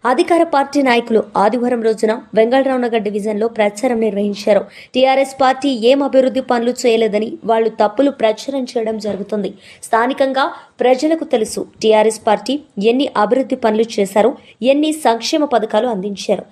అధికార పార్టీ నాయకులు ఆదివారం రోజున వెంగళరావు నగర్ డివిజన్లో ప్రచారం నిర్వహించారు. టీఆర్ఎస్ పార్టీ ఏం అభివృద్ధి పనులు చేయలేదని వాళ్లు తప్పులు ప్రచారం చేయడం జరుగుతుంది. స్థానికంగా ప్రజలకు తెలుసు టీఆర్ఎస్ పార్టీ ఎన్ని అభివృద్ధి పనులు చేశారు, ఎన్ని సంక్షేమ పథకాలు అందించారు.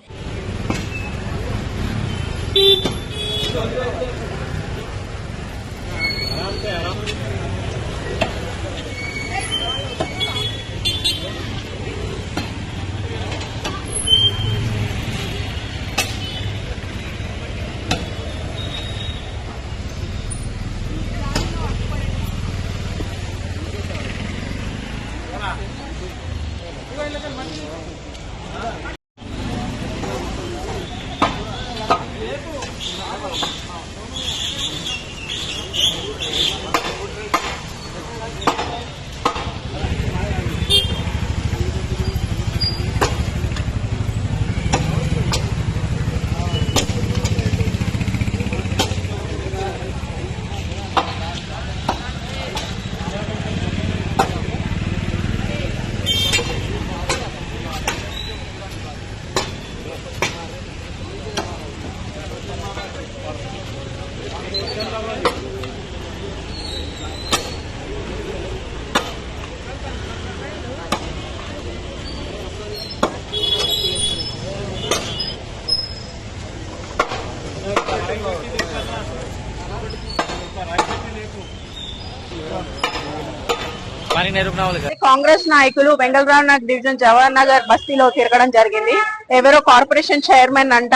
కాంగ్రెస్ నాయకులు వెంగళరావు నగర్ డివిజన్ జవహర్ నగర్ బస్తీలో తిరగడం జరిగింది. ఎవరో కార్పొరేషన్ చైర్మన్ అంట,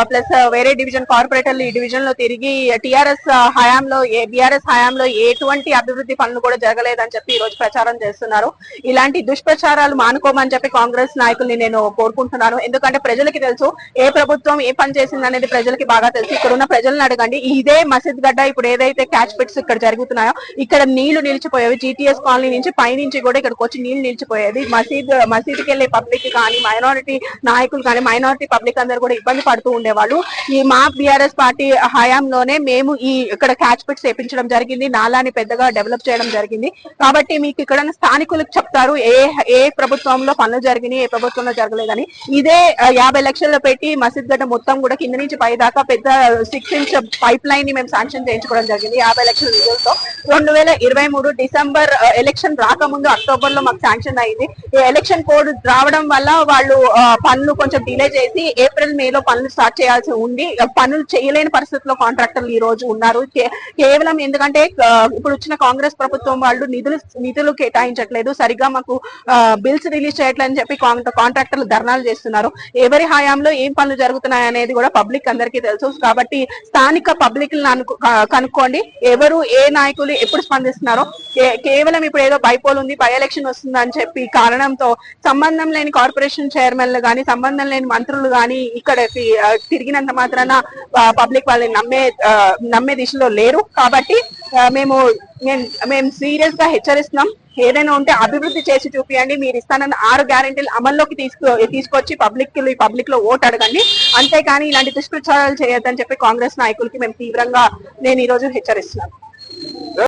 ప్లస్ వేరే డివిజన్ కార్పొరేటర్లు ఈ డివిజన్ లో తిరిగి టీఆర్ఎస్ హయాంలో ఎటువంటి అభివృద్ధి పనులు కూడా జరగలేదని చెప్పి ఈ రోజు ప్రచారం చేస్తున్నారు. ఇలాంటి దుష్ప్రచారాలు మానుకోమని చెప్పి కాంగ్రెస్ నాయకుల్ని నేను కోరుకుంటున్నాను. ఎందుకంటే ప్రజలకి తెలుసు ఏ ప్రభుత్వం ఏ పని చేసింది అనేది ప్రజలకి బాగా తెలుసు. ఇక్కడ ఉన్న ప్రజలను అడగండి. ఇదే మసీద్ గడ్డ ఇప్పుడు ఏదైతే క్యాచ్ పిట్స్ ఇక్కడ జరుగుతున్నాయో ఇక్కడ నీళ్లు నిలిచిపోయేవి. జీటీఎస్ కాలనీ నుంచి పైనుంచి కూడా ఇక్కడికి వచ్చి నీళ్లు నిలిచిపోయేది. మసీద్కి వెళ్లే పబ్లిక్ కానీ, మైనారిటీ నాయకులు కానీ, మైనారిటీ పబ్లిక్ అందరూ కూడా ఇబ్బంది పడుతూ ఉండేవాళ్ళు. ఈ మా బీఆర్ఎస్ పార్టీ హయాంలోనే మేము ఇక్కడ క్యాచ్ పిట్స్ వేపించడం జరిగింది. నాలాని పెద్దగా డెవలప్ చేయడం జరిగింది. కాబట్టి మీకు ఇక్కడ స్థానికులకు చెప్తారు ఏ ప్రభుత్వంలో పనులు జరిగినాయి, ఏ ప్రభుత్వంలో జరగలేదని. ఇదే 50 లక్షలు పెట్టి మసీద్ గడ్డ మొత్తం కూడా కింద నుంచి పై దాకా పెద్ద 6 ఇంచ్ పైప్ లైన్ ని మేము శాంక్షన్ చేయించుకోవడం జరిగింది 50 లక్షల నిధులతో. 2023 డిసెంబర్ ఎలక్షన్ రాకముందు అక్టోబర్ లో మాకు శాంక్షన్ అయింది. ఈ ఎలక్షన్ కోడ్ రావడం వల్ల వాళ్ళు పనులు కొంచెం డిలే చేసి ఏప్రిల్ మే లో పనులు స్టార్ట్ చేయాల్సి ఉంది. పనులు చేయలేని పరిస్థితుల్లో కాంట్రాక్టర్లు ఈ రోజు ఉన్నారు. కేవలం ఎందుకంటే ఇప్పుడు వచ్చిన కాంగ్రెస్ ప్రభుత్వం వాళ్ళు నిధులు కేటాయించట్లేదు, సరిగ్గా మాకు బిల్స్ రిలీజ్ చేయట్లేదని చెప్పి కాంట్రాక్టర్లు ధర్నాలు చేస్తున్నారు. ఎవరి హయాంలో ఏం పనులు జరుగుతున్నాయి అనేది కూడా పబ్లిక్ అందరికీ తెలుసు. కాబట్టి స్థానిక పబ్లిక్ కనుక్కోండి ఎవరు ఏ నాయకులు ఎప్పుడు స్పందిస్తున్నారో. కేవలం ఇప్పుడు ఏదో బైపోల్ ఉంది, బై ఎలక్షన్ వస్తుంది అని చెప్పి కారణంతో సంబంధం లేని కార్పొరేషన్ చైర్మన్లు గాని, సంబంధం లేని మంత్రులు గాని ఇక్కడ తిరిగినంత మాత్రాన పబ్లిక్ వాళ్ళని నమ్మే దిశలో లేరు. కాబట్టి మేము సీరియస్ గా హెచ్చరిస్తున్నాం. ఏదైనా ఉంటే అభివృద్ధి చేసి చూపియండి. మీరు ఇస్తానన్న 6 గ్యారెంటీలు అమల్లోకి తీసుకొచ్చి పబ్లిక్ లో ఓటు అడగండి. అంతేకాని ఇలాంటి దుష్ప్రచారాలు చేయొద్దని చెప్పి కాంగ్రెస్ నాయకులకి మేము తీవ్రంగా నేను ఈ రోజు హెచ్చరిస్తున్నాను.